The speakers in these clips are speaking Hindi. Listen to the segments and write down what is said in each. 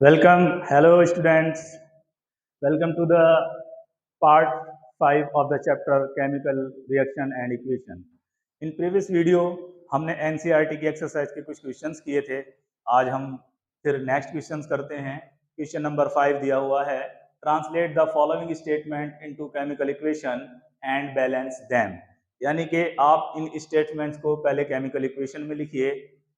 Welcome, hello students. Welcome to the part 5 of the chapter Chemical Reaction and Equation. In previous video हमने NCERT की एक्सरसाइज के कुछ क्वेश्चंस किए थे. आज हम फिर नेक्स्ट क्वेश्चंस करते हैं. क्वेश्चन नंबर 5 दिया हुआ है. Translate the following statement into chemical equation and balance them. यानी कि आप इन स्टेटमेंट्स को पहले केमिकल इक्वेशन में लिखिए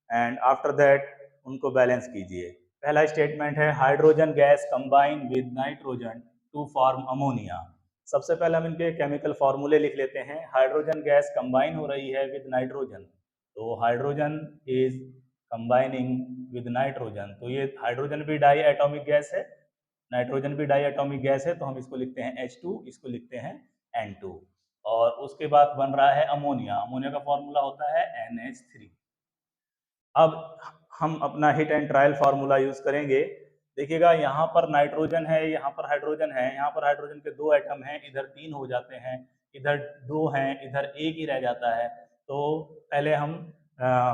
एंड आफ्टर दैट उनको बैलेंस कीजिए. पहला स्टेटमेंट है hydrogen gas combine with nitrogen to form ammonia. सबसे पहले हम इनके केमिकल फॉर्मूले लिख लेते हैं. हाइड्रोजन गैस कंबाइन हो रही है विद नाइट्रोजन, तो hydrogen is combining with nitrogen, तो ये हाइड्रोजन भी डाई एटॉमिक गैस है, नाइट्रोजन भी डाई एटॉमिक गैस है, तो हम इसको लिखते हैं H2, इसको लिखते हैं N2. और उसके बाद बन रहा है अमोनिया. अमोनिया का फॉर्मूला होता है NH3. अब हम अपना hit and trial formula use करेंगे. देखिएगा यहाँ पर नाइट्रोजन है, यहाँ पर हाइड्रोजन है, यहाँ पर हाइड्रोजन के 2 एटम हैं, इधर 3 हो जाते हैं, इधर 2 हैं, इधर 1 ही रह जाता है. तो पहले हम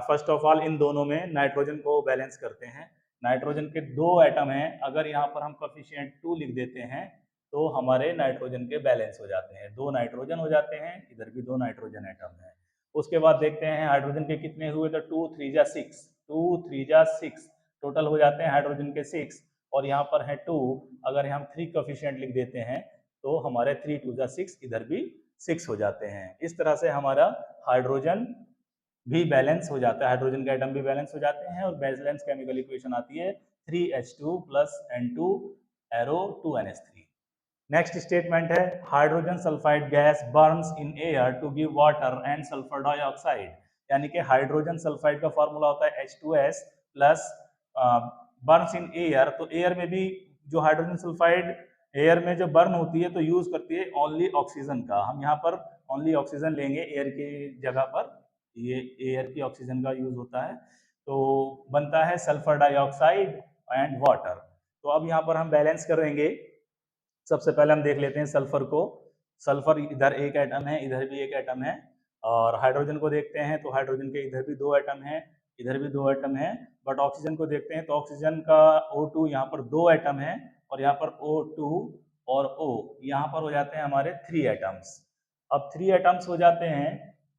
फर्स्ट ऑफ ऑल इन दोनों में नाइट्रोजन को बैलेंस करते हैं. नाइट्रोजन के 2 एटम हैं, अगर यहाँ पर हम कोफिशिएंट 2 लिख देते हैं तो हमारे नाइट्रोजन के बैलेंस हो जाते हैं. 2 नाइट्रोजन हो जाते हैं, इधर भी 2 नाइट्रोजन एटम है. उसके बाद देखते हैं हाइड्रोजन के कितने हुए, तो 2 3 जा 6, 2 3 जा 6, टोटल हो जाते हैं हाइड्रोजन के 6. और यहाँ पर है 2, अगर हम 3 कोफिशिएंट लिख देते हैं तो हमारे 3 2 जा 6, इधर भी 6 हो जाते हैं. इस तरह से हमारा हाइड्रोजन भी बैलेंस हो जाता है, हाइड्रोजन के एटम भी बैलेंस हो जाते हैं. और बैलेंस केमिकल इक्वेशन आती है 3H2 plus N2 arrow 2NH3. Next statement है hydrogen sulphide gas burns in air to give water and sulphur dioxide. यानी कि हाइड्रोजन सल्फाइड का फॉर्मूला होता है H2S plus burns in air. तो एयर में भी जो हाइड्रोजन सल्फाइड एयर में जो बर्न होती है तो यूज करती है ओनली ऑक्सीजन का. हम यहाँ पर ओनली ऑक्सीजन लेंगे एयर की जगह पर, ये एयर की ऑक्सीजन का यूज होता है. तो बनता है सल्फर डाइऑक्साइड एंड वाटर. तो अब यहाँ पर हम बैलेंस करेंगे. सबसे पहले हम देख लेते हैं सल्फर को. सल्फर इधर एक एटम है, इधर भी एक एटम है. और हाइड्रोजन को देखते हैं तो हाइड्रोजन के इधर भी 2 एटम है, इधर भी 2 एटम है. बट ऑक्सीजन को देखते हैं तो ऑक्सीजन का O2 यहाँ पर 2 एटम है, और यहाँ पर O2 और O यहाँ पर हो जाते हैं हमारे 3 एटम्स. अब 3 एटम्स हो जाते हैं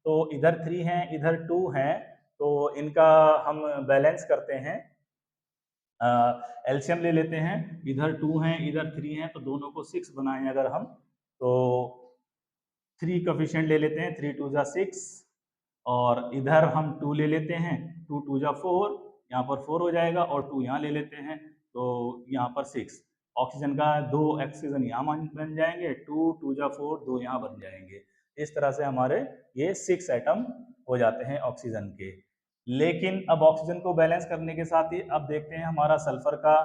तो इधर 3 हैं, इधर 2 हैं, तो इनका हम बैलेंस करते हैं. एलसीएम ले लेते हैं. इधर 2 हैं, इधर 3 हैं, तो दोनों को 6 बनाएं अगर हम, तो 3 कोफिशिएंट ले लेते हैं, 3 2 जा 6. और इधर हम 2 ले लेते हैं, 2 2 जा 4, यहाँ पर 4 हो जाएगा, और 2 यहाँ ले लेते हैं तो यहाँ पर 6. ऑक्सीजन का 2 ऑक्सीजन यहाँ बन जाएंगे, 2 2 जा 4, 2 यहाँ बन जाएंगे. इस तरह से हमारे ये 6 एटम हो जाते हैं ऑक्सीजन के. लेकिन अब ऑक्सीजन को बैलेंस करने के साथ ही अब देखते हैं हमारा सल्फर का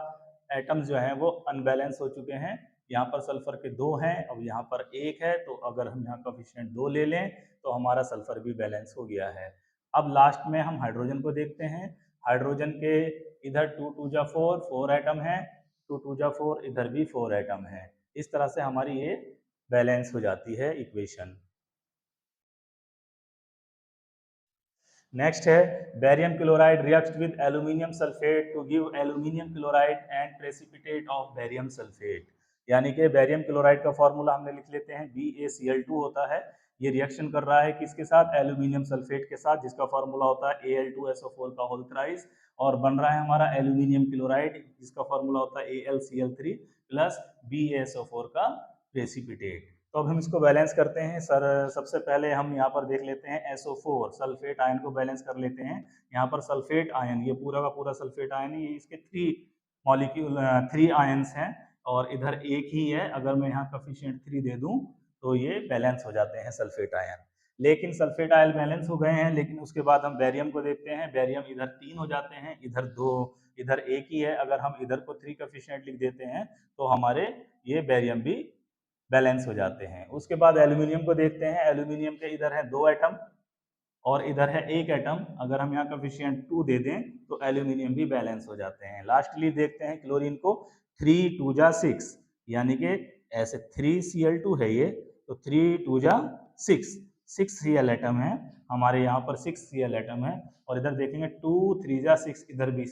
एटम्स जो है वो अनबैलेंस हो चुके हैं. यहाँ पर सल्फर के 2 हैं, अब यहाँ पर 1 है, तो अगर हम यहाँ कोफिशिएंट 2 ले लें तो हमारा सल्फर भी बैलेंस हो गया है. अब लास्ट में हम हाइड्रोजन को देखते हैं. हाइड्रोजन के इधर 2 2 जा 4, 4 एटम है, 2 2 जा 4, इधर भी 4 एटम है. इस तरह से हमारी ये बैलेंस हो जाती है इक्वेशन. नेक्स्ट है barium chloride react with aluminium sulphate to give aluminium chloride and precipitate of barium sulphate. यानी कि बेरियम क्लोराइड का फॉर्मूला हमने लिख लेते हैं, BaCl2 होता है. ये रिएक्शन कर रहा है किसके साथ, एल्यूमिनियम सल्फेट के साथ, जिसका फॉर्मूला होता है Al2SO4 का होल थ्राइस. और बन रहा है हमारा एल्यूमिनियम क्लोराइड, जिसका फॉर्मूला होता है AlCl3 प्लस BaSO4 का प्रेसिपिटेट. तो अब हम इसको बैलेंस करते हैं. सर सबसे पहले हम यहाँ पर देख लेते हैं SO4 सल्फेट आयन को बैलेंस कर लेते हैं. यहाँ पर सल्फेट आयन, ये पूरा का पूरा सल्फेट आयन है, ये इसके 3 मॉलिक्यूल 3 आयन्स हैं, और इधर एक ही है. अगर मैं यहाँ कोफिशिएंट 3 दे दूँ तो ये बैलेंस हो जाते हैं सल्फेट आयन. लेकिन सल्फेट आयन बैलेंस हो गए हैं, लेकिन उसके बाद हम बेरियम को देखते हैं. बेरियम इधर 3 हो जाते हैं, इधर 2, इधर 1 ही है. अगर हम इधर को 3 कोफिशिएंट लिख देते हैं तो हमारे ये बेरियम भी बैलेंस हो जाते हैं. उसके बाद एल्यूमिनियम को देखते हैं. एल्यूमिनियम के इधर है 2 एटम और इधर है 1 एटम. अगर हम यहाँ कोफिशिएंट 2 दे दें तो एल्यूमिनियम भी बैलेंस हो जाते हैं. लास्टली देखते हैं क्लोरीन को. 3 2 जा 6, यानी कि ऐसे 3Cl2 है ये, तो 3 2 जा 6, 6 Cl एटम है हमारे यहाँ पर, 6 Cl एटम है. और इधर देखेंगे 2 3 जा 6, इधर भी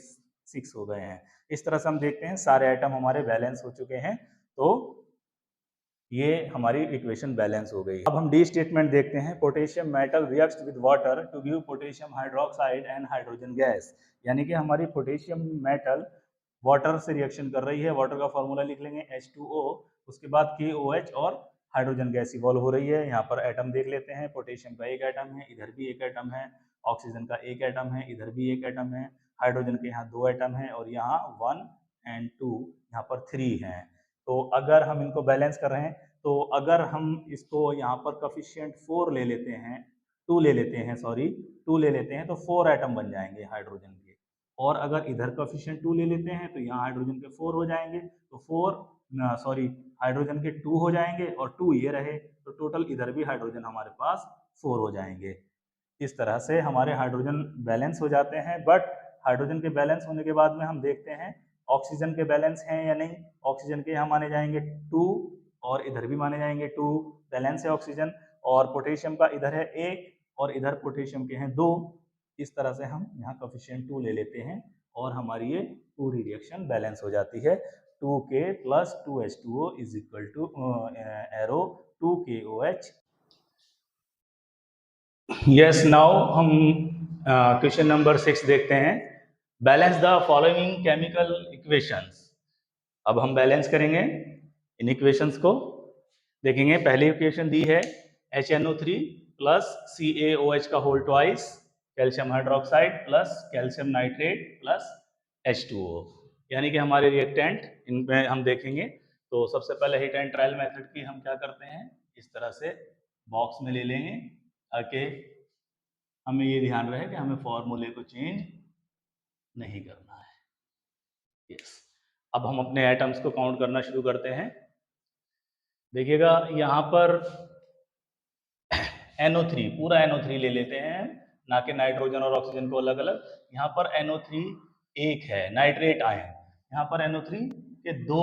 6 हो गए हैं। इस तरह से हम देखते हैं सारे आइटम हमारे बैलेंस हो चुके हैं, तो ये हमारी इक्वेशन बैलेंस हो गई। अब हम डी स्टेटमेंट देखते हैं। Potassium metal reacts with water to give potassium hydroxide and hydrogen gas, यानी कि हमारी पोटेशियम मेटल वाटर से रिएक्शन कर रही है। वाटर का फॉर्मूला लिख लेंगे H2O, उसके बाद KOH और हाइड्रोजन गैस इवॉल्व हो रही है। यहाँ पर एटम देख लेते हैं। पोटेशियम का एक एटम है, इधर भी एक एटम है। ऑक्सीजन का एक एटम है, इधर भी एक एटम है। हाइड्रोजन के यहाँ 2 एटम है और यहाँ 1 और 2, यहाँ पर 3 हैं। तो अगर हम इनको बैलेंस कर रहे हैं, तो अगर हम इसको यहाँ पर कॉफिशिएंट 4 ले लेते हैं, 2 ले लेते हैं, सॉरी 2 ले लेते हैं, तो 4 एटम बन जाएंगे हाइड्रोजन के। और अगर इधर कॉफिशिएंट 2 ले लेते हैं तो यहाँ हाइड्रोजन के 4 हो जाएंगे, तो 4 सॉरी हाइड्रोजन के 2 हो जाएंगे और 2 ये रहे, तो टोटल इधर भी हाइड्रोजन हमारे पास 4 हो जाएंगे। इस तरह से हमारे हाइड्रोजन बैलेंस हो जाते हैं। बट हाइड्रोजन के बैलेंस होने के बाद में हम देखते हैं ऑक्सीजन के बैलेंस हैं या नहीं। ऑक्सीजन के यहाँ माने जाएंगे 2 और इधर भी माने जाएंगे 2, बैलेंस है ऑक्सीजन। और पोटेशियम का इधर है 1 और इधर पोटेशियम के हैं 2। इस तरह से हम यहाँ कोफिशिएंट 2 ले लेते हैं और हमारी ये पूरी रिएक्शन बैलेंस हो जाती है। 2K + 2H2O is equal to arrow 2KOH। Yes, now हम क्वेश्चन नंबर 6 देखते हैं। Balance the following chemical equations. अब हम बैलेंस करेंगे इन इक्वेशंस को। देखेंगे पहली इक्वेशन दी है HNO3 + CaOH का whole twice calcium hydroxide plus calcium nitrate plus H2O, यानी कि हमारे रिएक्टेंट इनमें हम देखेंगे। तो सबसे पहले हीट एंड ट्रायल मेथड की हम क्या करते हैं, इस तरह से बॉक्स में ले लेंगे ताकि हमें ये ध्यान रहे कि हमें फॉर्मूले को चेंज नहीं करना है। यस, अब हम अपने एटम्स को काउंट करना शुरू करते हैं। देखिएगा यहाँ पर NO3, पूरा NO3 ले लेते हैं, ना कि नाइट्रोजन और ऑक्सीजन को अलग अलग। यहाँ पर NO3 एक है, नाइट्रेट आयन। यहाँ पर NO3 के 2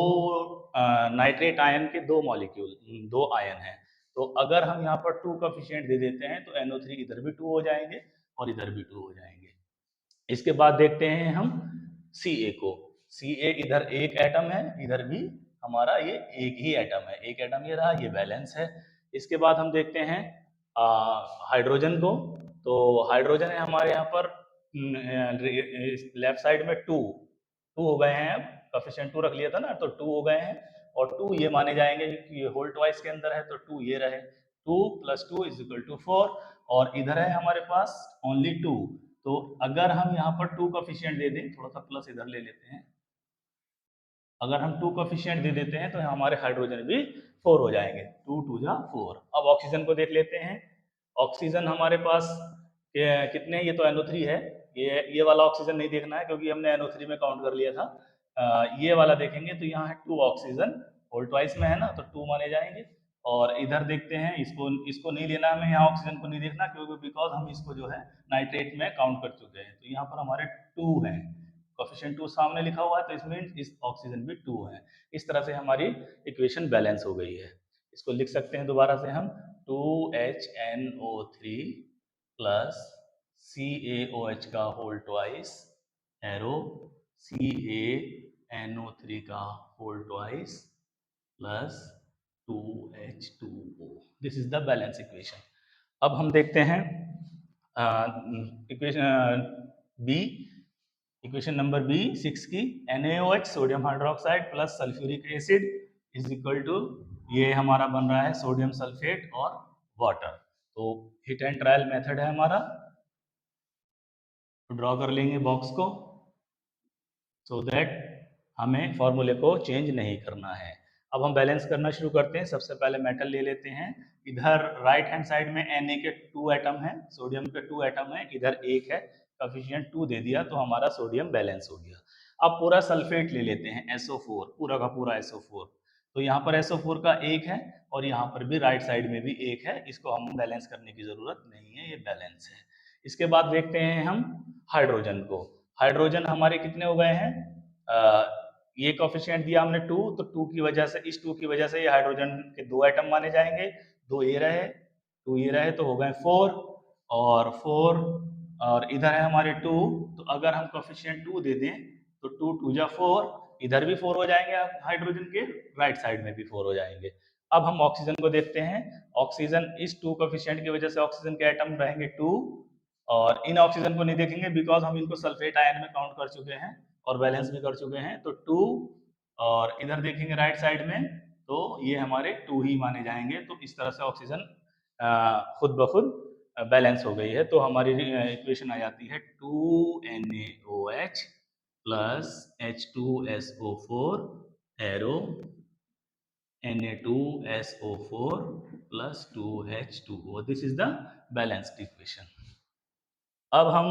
नाइट्रेट आयन के 2 मॉलिक्यूल, 2 आयन हैं। तो अगर हम यहाँ पर 2 कोफिशिएंट दे देते हैं तो NO3 इधर भी 2 हो जाएंगे और इधर भी 2 हो जाएंगे। इसके बाद देखते हैं हम Ca को। Ca इधर एक एटम है, इधर भी हमारा ये एक ही एटम है, एक एटम ये रहा, ये बैलेंस है। इसके बाद हम देखते हैं हाइड्रोजन को। तो हाइड्रोजन है हमारे यहाँ पर लेफ्ट साइड में 2 हो गए हैं। अब कोफिशिएंट 2 रख लिया था ना, तो 2 हो गए हैं और 2 ये माने जाएंगे कि ये होल ट्वाइस के अंदर है, तो 2 ये रहे, 2 + 2 = 4। और इधर है हमारे पास ओनली 2। तो अगर हम यहाँ पर 2 कोफिशिएंट दे दें, थोड़ा सा प्लस इधर ले लेते हैं, अगर हम 2 कोफिशिएंट दे देते हैं तो हमारे हाइड्रोजन भी 4 हो जाएंगे, 2 × 2 = 4। अब ऑक्सीजन को देख लेते हैं। ऑक्सीजन हमारे पास कितने, ये तो NO3 है, ये वाला ऑक्सीजन नहीं देखना है क्योंकि हमने NO3 में काउंट कर लिया था। ये वाला देखेंगे तो यहाँ है 2 ऑक्सीजन, होल ट्वाइस में है ना, तो 2 माने जाएंगे। और इधर देखते हैं, इसको नहीं लेना हमें, यहाँ ऑक्सीजन को नहीं देखना क्योंकि बिकॉज हम इसको जो है नाइट्रेट में काउंट कर चुके हैं। तो यहाँ पर हमारे 2 हैं, कोफिशिएंट 2 सामने लिखा हुआ है, तो इसमें इस ऑक्सीजन भी 2 है। इस तरह से हमारी इक्वेशन बैलेंस हो गई है। इसको लिख सकते हैं दोबारा से हम, 2HNO3 + CaOH का होल ट्वाइस एरो CaNO3 का whole twice plus 2H2O। This is the balance equation. अब हम देखते हैं equation B, equation number B 6 की। NaOH sodium hydroxide plus sulphuric acid is equal to, ये हमारा बन रहा है सोडियम सल्फेट और वाटर। तो हिट एंड ट्रायल मेथड है हमारा, ड्रॉ कर लेंगे बॉक्स को सो दैट हमें फॉर्मूले को चेंज नहीं करना है। अब हम बैलेंस करना शुरू करते हैं। सबसे पहले मेटल ले लेते हैं। इधर राइट हैंड साइड में Na के 2 एटम है, सोडियम के 2 एटम है, इधर 1 है, कोफिशिएंट 2 दे दिया तो हमारा सोडियम बैलेंस हो गया। अब पूरा सल्फेट ले लेते हैं, SO4, पूरा का पूरा SO4। तो यहाँ पर SO4 का 1 है और यहाँ पर भी राइट साइड में भी 1 है, इसको हम बैलेंस करने की जरूरत नहीं है, ये बैलेंस है। इसके बाद देखते हैं हम हाइड्रोजन को। हाइड्रोजन हमारे कितने हो गए हैं, ये कोफिशिएंट दिया हमने 2, तो 2 की वजह से, इस 2 की वजह से ये हाइड्रोजन के 2 एटम माने जाएंगे, 2 ये रहे, 2 ये रहे, तो हो गए 4 और 4 और इधर है हमारे 2। तो अगर हम कोफिशिएंट 2 दे दें तो 2 2 जा 4, इधर भी 4 हो जाएंगे हाइड्रोजन के, राइट साइड में भी 4 हो जाएंगे। अब हम ऑक्सीजन को देखते हैं। ऑक्सीजन इस 2 कोफिशिएंट की वजह से ऑक्सीजन के एटम रहेंगे 2, और इन ऑक्सीजन को नहीं देखेंगे बिकॉज हम इनको सल्फेट आयन में काउंट कर चुके हैं और बैलेंस भी कर चुके हैं। तो 2, और इधर देखेंगे राइट साइड में तो ये हमारे 2 ही माने जाएंगे। तो इस तरह से ऑक्सीजन खुद ब खुद बैलेंस हो गई है। तो हमारी इक्वेशन आ जाती है 2NaOH plus H2SO4 arrow Na2SO4 plus 2H2O। This is the balanced equation. अब हम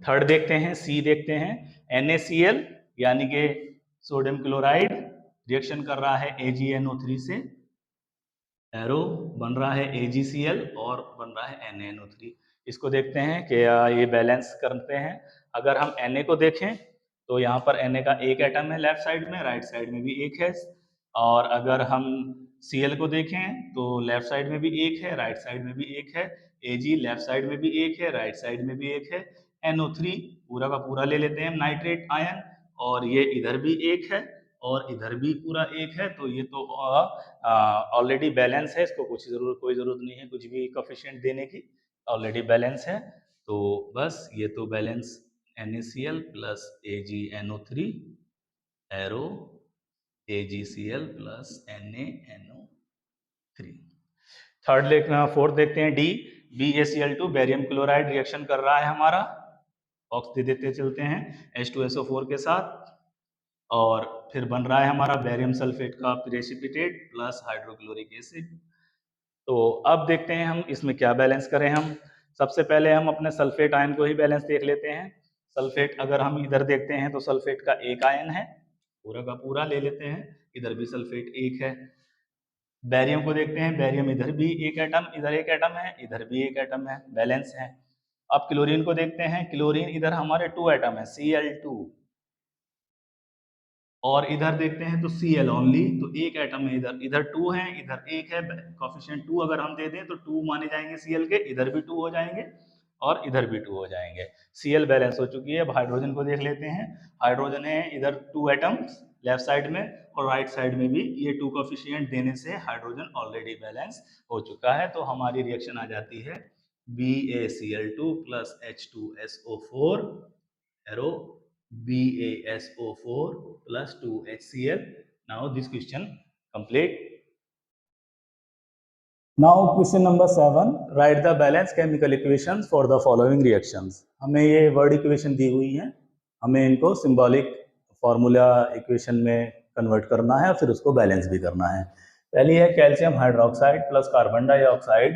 थर्ड देखते हैं, सी देखते हैं। NaCl यानी कि सोडियम क्लोराइड रिएक्शन कर रहा है AgNO3 से, एरो बन रहा है AgCl और बन रहा है NaNO3। इसको देखते हैं कि ये बैलेंस करते हैं। अगर हम Na को देखें तो यहाँ पर Na का एक एटम है लेफ्ट साइड में, राइट साइड में भी एक है। और अगर हम Cl को देखें तो लेफ्ट साइड में भी एक है, राइट साइड में भी एक है। Ag लेफ्ट साइड में भी एक है, राइट साइड में भी एक है। NO3 पूरा का पूरा ले लेते हैं नाइट्रेट आयन, और ये इधर भी एक है और इधर भी पूरा एक है। तो ये तो ऑलरेडी बैलेंस है, इसको कोई जरूरत नहीं है कुछ भी कोफिशिएंट देने की, ऑलरेडी बैलेंस है। तो बस ये तो balance NaCl plus AgNO3 arrow AgCl plus NaNO3। Fourth देखते हैं D. BaCl2 barium chloride reaction कर रहा है हमारा, ऑक्स दे देते चलते हैं H2SO4 के साथ, और फिर बन रहा है हमारा बेरियम सल्फेट का प्रेसिपिटेट प्लस हाइड्रोक्लोरिक एसिड। तो अब देखते हैं हम इसमें क्या बैलेंस करें। हम सबसे पहले हम अपने सल्फेट आयन को ही बैलेंस देख लेते हैं। सल्फेट अगर हम इधर देखते हैं तो सल्फेट का एक आयन है, पूरा का पूरा ले लेते हैं, इधर भी सल्फेट एक है। बैरियम को देखते हैं, बैरियम इधर भी एक एटम, इधर एक एटम है, इधर भी एक एटम है, बैलेंस है। अब क्लोरीन को देखते हैं, क्लोरीन इधर हमारे 2 एटम है Cl2, और इधर देखते हैं तो Cl ओनली, तो एक एटम है इधर, इधर 2 है इधर एक है। कोफिशिएंट 2 अगर हम दे दें तो 2 माने जाएंगे Cl के, इधर भी 2 हो जाएंगे और इधर भी 2 हो जाएंगे। Cl बैलेंस हो चुकी है। अब हाइड्रोजन को देख लेते हैं। हाइड्रोजन है इधर 2 एटम्स लेफ्ट साइड में, और राइट साइड में भी ये 2 कोफिशिएंट देने से हाइड्रोजन ऑलरेडी बैलेंस हो चुका है। तो हमारी रिएक्शन आ जाती है BaCl2 plus H2SO4 arrow BaSO4 plus 2HCl. Now this question complete. Now question number 7. Write the balanced chemical equations for the following reactions. हमें ये वर्ड इक्वेशन दी हुई है, हमें इनको सिंबॉलिक फॉर्मूला इक्वेशन में कन्वर्ट करना है और फिर उसको बैलेंस भी करना है। पहली है calcium hydroxide plus carbon dioxide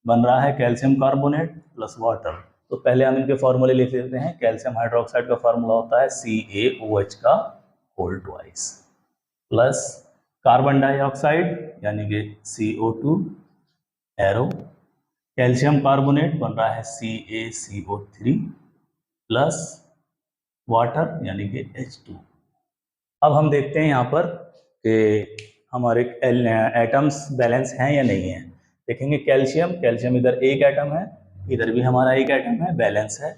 बन रहा है कैल्शियम कार्बोनेट प्लस वाटर। तो पहले हम इनके फॉर्मूले लिख लेते हैं। कैल्शियम हाइड्रोक्साइड का फॉर्मूला होता है CaOH का whole twice, plus carbon dioxide यानी कि CO2 एरो, कैल्शियम कार्बोनेट बन रहा है CaCO3 प्लस वाटर यानी कि H2। अब हम देखते हैं यहाँ पर कि हमारे एटम्स बैलेंस हैं या नहीं है। देखेंगे कैल्शियम इधर एक एटम है, इधर भी हमारा एक एटम है, बैलेंस है।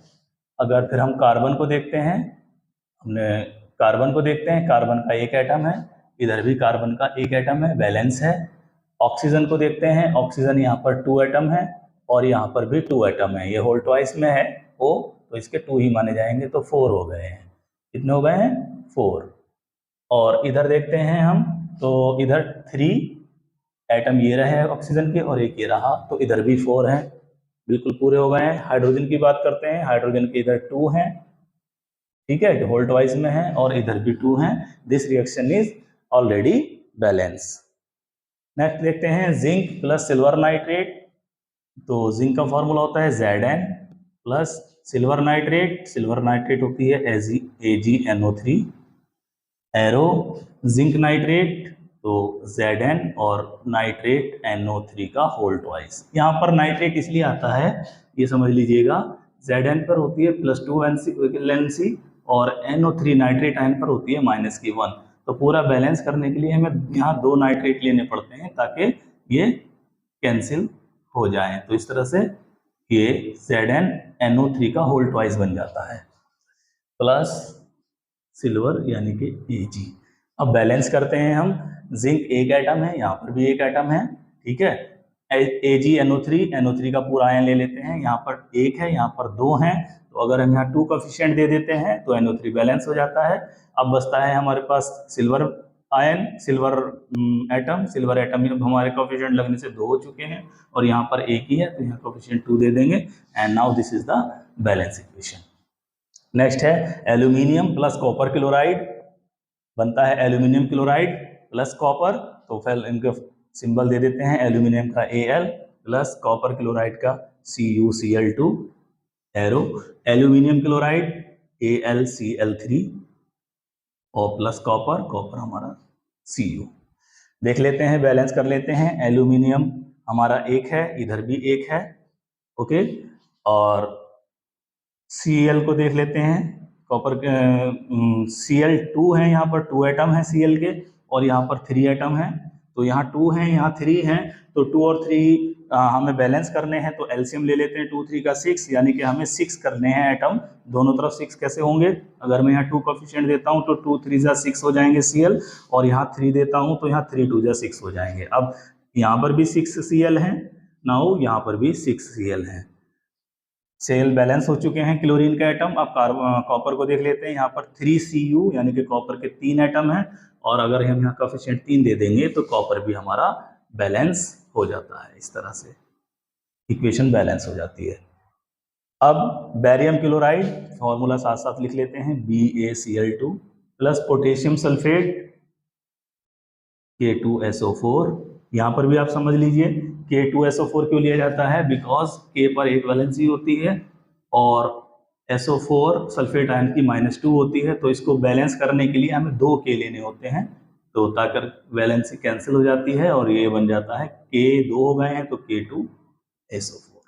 अगर फिर हम कार्बन को देखते हैं, कार्बन का एक एटम है, इधर भी कार्बन का एक एटम है, बैलेंस है। ऑक्सीजन को देखते हैं, ऑक्सीजन यहाँ पर 2 एटम है और यहाँ पर भी 2 एटम है, ये होल ट्वाइस में है O, तो इसके 2 ही माने जाएंगे, तो 4 हो गए हैं। कितने हो गए हैं? 4। और इधर देखते हैं हम, तो इधर 3 एटम ये रहे ऑक्सीजन के और एक ये रहा, तो इधर भी 4 है, बिल्कुल पूरे हो गए हैं। हाइड्रोजन की बात करते हैं, हाइड्रोजन के इधर 2 हैं, ठीक है, होल ट्वाइस में है, और इधर भी 2 हैं। This reaction is already balance. Next देखते हैं जिंक प्लस सिल्वर नाइट्रेट। तो जिंक का फॉर्मूला होता है Zn प्लस सिल्वर नाइट्रेट होती है AgNO3 एरो जिंक नाइट्रेट, तो Zn और नाइट्रेट NO3 का होल ट्वाइस। यहाँ पर नाइट्रेट इसलिए आता है, ये समझ लीजिएगा, Zn पर होती है +2 वैलेंसी और NO3 नाइट्रेट आयन पर होती है -1। तो पूरा बैलेंस करने के लिए हमें यहाँ 2 नाइट्रेट लेने पड़ते हैं ताकि ये कैंसिल हो जाए। तो इस तरह से ये ZnNO3 का होल ट्वाइस बन जाता है, प्लस सिल्वर यानी कि Ag। अब बैलेंस करते हैं हम, जिंक एक एटम है, यहाँ पर भी एक एटम है, ठीक है। AgNO3 का पूरा आयन ले लेते हैं, यहाँ पर एक है, यहाँ पर दो हैं, तो अगर हम यहाँ 2 कोफिशिएंट दे देते हैं तो NO3 बैलेंस हो जाता है। अब बचता है हमारे पास सिल्वर आयन, सिल्वर एटम में हमारे कोफिशिएंट लगने से 2 हो चुके हैं और यहाँ पर एक ही है, तो यहाँ कोफिशिएंट 2 दे देंगे and now this is the balance equation. Next है एल्यूमिनियम प्लस कॉपर क्लोराइड, बनता है एल्यूमिनियम क्लोराइड प्लस कॉपर, तो फिर इनके सिंबल दे देते हैं, एल्यूमिनियम का Al प्लस कॉपर क्लोराइड का CuCl2 arrow, aluminium chloride AlCl3 और प्लस कॉपर हमारा Cu। देख लेते हैं, बैलेंस कर लेते हैं। एल्यूमिनियम हमारा एक है, इधर भी एक है, ओके, और Cl को देख लेते हैं, कॉपर Cl2 है, यहाँ पर 2 एटम है Cl के और यहाँ पर 3 एटम है, तो यहाँ 2 है, यहाँ 3 है, तो 2 और 3 हमें बैलेंस करने हैं, तो एलसीएम ले लेते हैं, 2 3 का 6, यानी कि हमें 6 करने हैं एटम, दोनों तरफ 6 कैसे होंगे, अगर मैं यहाँ 2 कोफिशिएंट देता हूँ तो 2 3 जा 6 हो जाएंगे Cl, और यहाँ 3 देता हूँ तो यहाँ 3 2 जा 6 हो जाएंगे। अब यहाँ पर भी 6 Cl है, नाउ यहाँ पर भी 6 Cl है, सेल बैलेंस हो चुके हैं क्लोरीन का एटम। अब कॉपर को देख लेते हैं, यहाँ पर 3 Cu यानी कि कॉपर के 3 एटम हैं, और अगर हम यहाँ कोफिशिएंट 3 दे देंगे तो कॉपर भी हमारा बैलेंस हो जाता है। इस तरह से इक्वेशन बैलेंस हो जाती है। अब बैरियम क्लोराइड फॉर्मूला साथ साथ लिख लेते हैं, BaCl2 plus potassium sulphate K2SO4, यहाँ पर भी आप समझ लीजिए K2SO4 क्यों लिया जाता है, बिकॉज K पर एक वैलेंसी होती है और SO4 सल्फेट आयन की -2 होती है, तो इसको बैलेंस करने के लिए हमें 2 K लेने होते हैं, तो ताकर वैलेंसी कैंसिल हो जाती है और ये बन जाता है K 2 हो गए हैं तो K2SO4।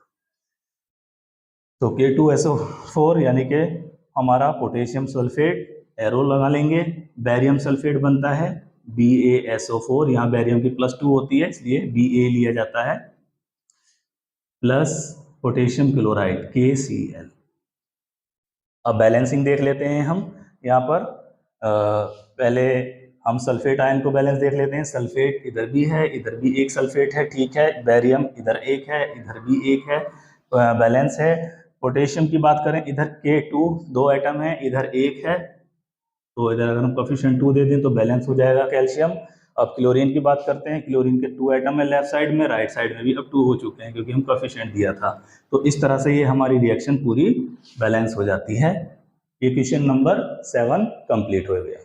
तो K2SO4 यानी कि हमारा पोटेशियम सल्फेट, एरो लगा लेंगे, बैरियम सल्फेट बनता है BaSO4, यहाँ बैरियम की +2 होती है इसलिए Ba लिया जाता है, प्लस पोटेशियम क्लोराइड KCl। अब बैलेंसिंग देख लेते हैं हम, यहाँ पर पहले हम सल्फेट आयन को बैलेंस देख लेते हैं। सल्फेट इधर भी है, इधर भी एक सल्फेट है, ठीक है। बैरियम इधर एक है, इधर भी एक है, बैलेंस है। पोटेशियम की बात करें, इधर K2 2 एटम है, इधर एक है, तो इधर अगर हम कोफिशिएंट 2 दे दें तो बैलेंस हो जाएगा कैल्शियम। अब क्लोरीन की बात करते हैं, क्लोरीन के 2 एटम है लेफ्ट साइड में, राइट साइड में भी अब 2 हो चुके हैं क्योंकि हम कोफिशिएंट दिया था। तो इस तरह से ये हमारी रिएक्शन पूरी बैलेंस हो जाती है। इक्वेशन नंबर 7 कंप्लीट हो गया।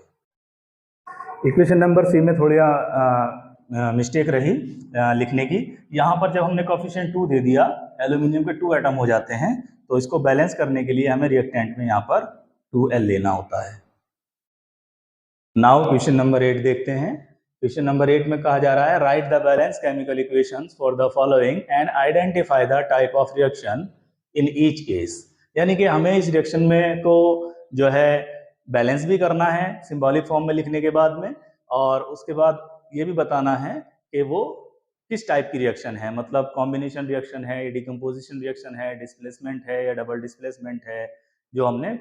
इक्वेशन नंबर सी में थोड़ी मिस्टेक रही लिखने की। यहाँ पर जब हमने कोफिशिएंट 2 दे दिया, एल्यूमिनियम के 2 एटम हो जाते हैं, तो इसको बैलेंस करने के लिए हमें रिएक्टेंट में यहाँ पर 2L लेना होता है। नाउ क्वेश्चन नंबर 8 देखते हैं। क्वेश्चन नंबर 8 में कहा जा रहा है, right the balance chemical equations for the following and identify the type of reaction in each case. यानी कि हमें इस रिएक्शन में को जो है बैलेंस भी करना है सिंबॉलिक फॉर्म में लिखने के बाद में, और उसके बाद ये भी बताना है कि वो किस टाइप की रिएक्शन है, मतलब कॉम्बिनेशन रिएक्शन है, डिकम्पोजिशन रिएक्शन है, डिस्प्लेसमेंट है या डबल डिस्प्लेसमेंट है, जो हमने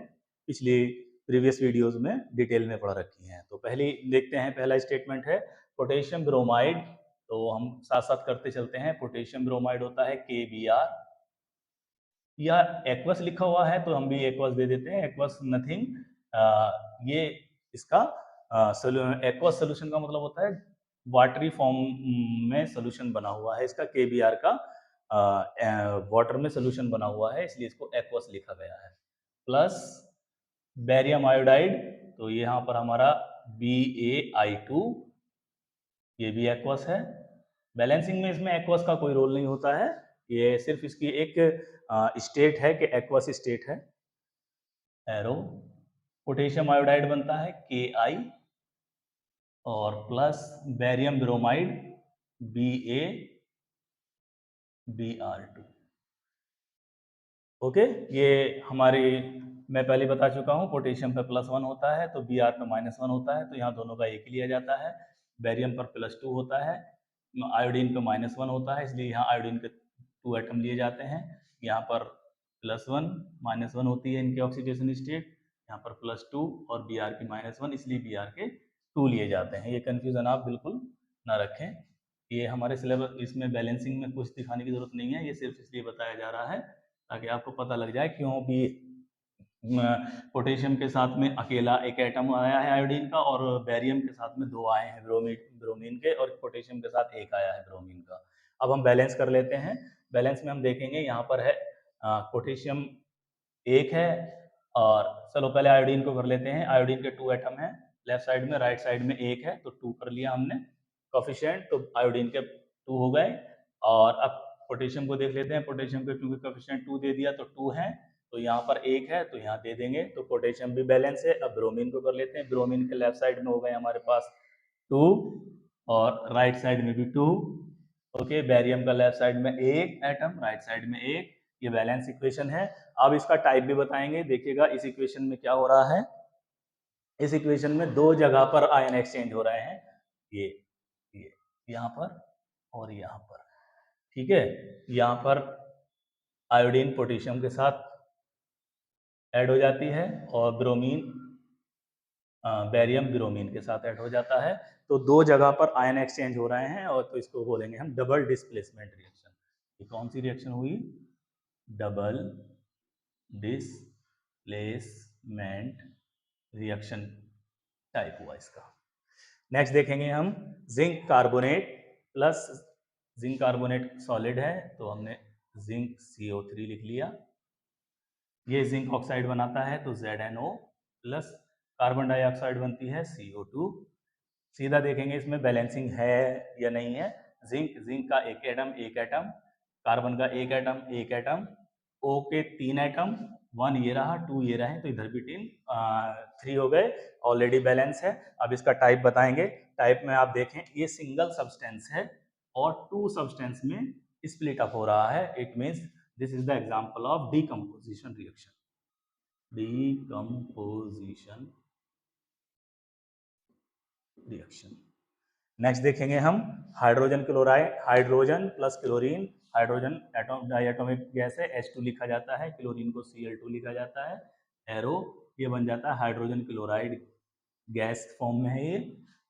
पिछली प्रीवियस वीडियोस में डिटेल में पढ़ रखी हैं। तो पहले देखते हैं, पहला स्टेटमेंट है पोटेशियम ब्रोमाइड, तो हम साथ साथ करते चलते हैं। पोटेशियम ब्रोमाइड होता है KBr, या एक्वस लिखा हुआ है तो हम भी एक्वस दे देते हैं, एक्वस नथिंग, ये इसका एक्वस सोल्यूशन का मतलब होता है वाटरी फॉर्म में सोल्यूशन बना हुआ है, इसका KBr का वाटर में सोल्यूशन बना हुआ है, इसलिए इसको एक्वस लिखा गया है। प्लस बैरियम आयोडाइड, तो यहाँ पर हमारा BaI2, ये भी एक्वस है। बैलेंसिंग में इसमें एक्वस का कोई रोल नहीं होता है, ये सिर्फ इसकी एक स्टेट है कि एक्वस स्टेट है। एरो पोटेशियम आयोडाइड बनता है Ki, और plus barium bromide BaBr2। Okay, ये हमारी, मैं पहले बता चुका हूँ, पोटेशियम पे +1 होता है तो Br पे -1 होता है, तो यहाँ दोनों का एक ही लिया जाता है। बैरियम पर +2 होता है, आयोडीन पे -1 होता है, इसलिए यहाँ आयोडीन के 2 एटम लिए जाते हैं। यहाँ पर +1 -1 होती है इनकी ऑक्सीडेशन स्टेट, यहाँ पर +2 और Br की -1, इसलिए Br के 2 लिए जाते हैं। ये कन्फ्यूज़न आप बिल्कुल ना रखें। ये हमारे सिलेबस इसमें बैलेंसिंग में कुछ दिखाने की ज़रूरत नहीं है, ये सिर्फ इसलिए बताया जा रहा है ताकि आपको पता लग जाए क्यों भी पोटेशियम के साथ में अकेला एक एटम आया है आयोडीन का, और बेरियम के साथ में 2 आए हैं ब्रोमीन के, और पोटेशियम के साथ 1 आया है ब्रोमीन का। अब हम बैलेंस कर लेते हैं। बैलेंस में हम देखेंगे यहाँ पर है पोटेशियम 1 है, और चलो पहले आयोडीन को कर लेते हैं। आयोडीन के 2 एटम हैं लेफ्ट साइड में, राइट साइड में 1 है, तो 2 कर लिया हमने कोफिशिएंट, तो आयोडीन के 2 हो गए। और अब पोटेशियम को देख लेते हैं। पोटेशियम के क्योंकि कोफिशिएंट 2 दे दिया तो 2 है, तो यहाँ पर 1 है तो यहाँ दे देंगे, तो पोटेशियम भी बैलेंस है। अब ब्रोमीन को कर लेते हैं। ब्रोमीन के लेफ्ट साइड में हो गए हमारे पास 2 और राइट साइड में भी 2। ओके, बेरियम का लेफ्ट साइड में 1 एटम, राइट साइड में 1। ये बैलेंस इक्वेशन है। अब इसका टाइप भी बताएंगे। देखिएगा इस इक्वेशन में क्या हो रहा है। इस इक्वेशन में 2 जगह पर आयन एक्सचेंज हो रहे हैं, ये यहाँ पर और यहाँ पर। ठीक है, यहाँ पर आयोडीन पोटेशियम के साथ ऐड हो जाती है, और ब्रोमीन बेरियम ब्रोमीन के साथ ऐड हो जाता है। तो 2 जगह पर आयन एक्सचेंज हो रहे हैं, और तो इसको बोलेंगे हम डबल डिस्प्लेसमेंट रिएक्शन। ये कौन सी रिएक्शन हुई? डबल डिस्प्लेसमेंट रिएक्शन टाइप हुआ इसका। नेक्स्ट देखेंगे हम zinc carbonate plus, zinc carbonate solid है तो हमने जिंक CO3 लिख लिया। ये जिंक ऑक्साइड बनाता है तो ZnO प्लस कार्बन डाइऑक्साइड बनती है CO2। सीधा देखेंगे इसमें बैलेंसिंग है या नहीं है। जिंक का एक एटम, कार्बन का एक एटम, O के 3 एटम, 1 ये रहा, 2 ये रहे, तो इधर भी 3 हो गए, ऑलरेडी बैलेंस है। अब इसका टाइप बताएंगे। टाइप में आप देखें ये सिंगल सब्सटेंस है और 2 सब्सटेंस में स्प्लिट अप हो रहा है। It means this is the example of decomposition reaction. Decomposition reaction. Next देखेंगे हम hydrogen chloride, hydrogen plus chlorine. Hydrogen diatomic gas है, H2 लिखा जाता है, क्लोरीन को Cl2 लिखा जाता है, एरो ये बन जाता है हाइड्रोजन क्लोराइड गैस फॉर्म में है ये।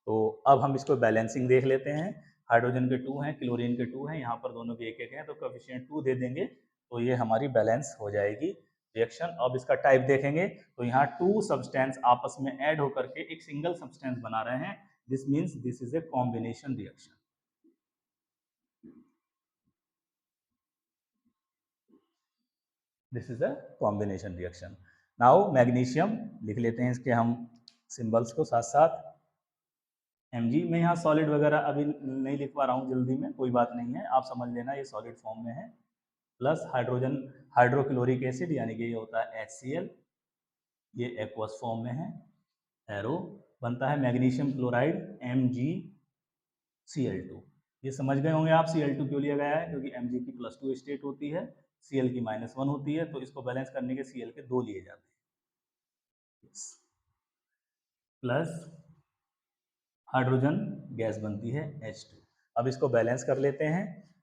तो अब हम इसको बैलेंसिंग देख लेते हैं। हाइड्रोजन के 2 हैं, क्लोरीन के 2 हैं, यहाँ पर दोनों के 1 हैं, तो कोएफिशिएंट 2 दे देंगे, तो ये हमारी बैलेंस हो जाएगी रिएक्शन। अब इसका टाइप देखेंगे तो यहाँ 2 सब्सटेंस आपस में ऐड होकर के एक सिंगल सब्सटेंस बना रहे हैं। This means this is a combination reaction. This is a combination reaction. Now magnesium लिख लेते हैं इसके हम सिंबल्स को साथ साथ। Mg मैं यहाँ सॉलिड वगैरह अभी नहीं लिख पा रहा हूँ जल्दी में, कोई बात नहीं है, आप समझ लेना ये सॉलिड फॉर्म में है। प्लस हाइड्रोजन हाइड्रोक्लोरिक एसिड यानी कि ये होता है HCl, ये एक्वस फॉर्म में है, एरो बनता है मैग्नीशियम क्लोराइड MgCl2। ये समझ गए होंगे आप Cl2 क्यों लिया गया है, क्योंकि Mg की +2 स्टेट होती है, Cl की -1 होती है, तो इसको बैलेंस करने के Cl के 2 लिए जाते हैं। प्लस हाइड्रोजन गैस बनती है H2। अब इसको बैलेंस कर लेते हैं।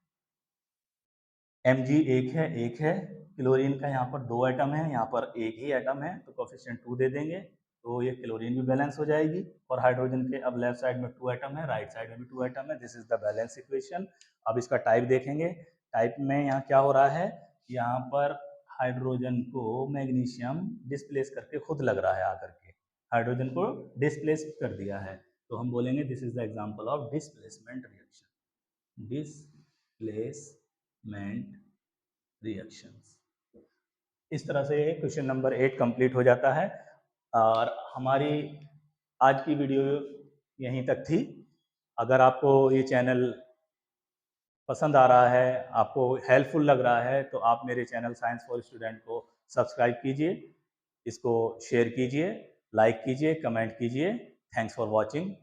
Mg एक है, क्लोरीन का यहाँ पर 2 एटम है, यहाँ पर एक ही एटम है, तो कोएफिशिएंट 2 दे देंगे, तो ये क्लोरीन भी बैलेंस हो जाएगी। और हाइड्रोजन के अब लेफ्ट साइड में 2 एटम है, राइट साइड में भी 2 एटम है। This is the balance equation. अब इसका टाइप देखेंगे। टाइप में यहाँ क्या हो रहा है, यहाँ पर हाइड्रोजन को मैग्नीशियम डिस्प्लेस करके खुद लग रहा है आकर के, हाइड्रोजन को डिस्प्लेस कर दिया है, तो हम बोलेंगे this is the example of displacement reaction. Displacement reactions. इस तरह से क्वेश्चन नंबर 8 कंप्लीट हो जाता है। और हमारी आज की वीडियो यहीं तक थी। अगर आपको ये चैनल पसंद आ रहा है, आपको हेल्पफुल लग रहा है, तो आप मेरे चैनल साइंस फॉर स्टूडेंट को सब्सक्राइब कीजिए, इसको शेयर कीजिए, लाइक कीजिए, कमेंट कीजिए। Thanks for watching.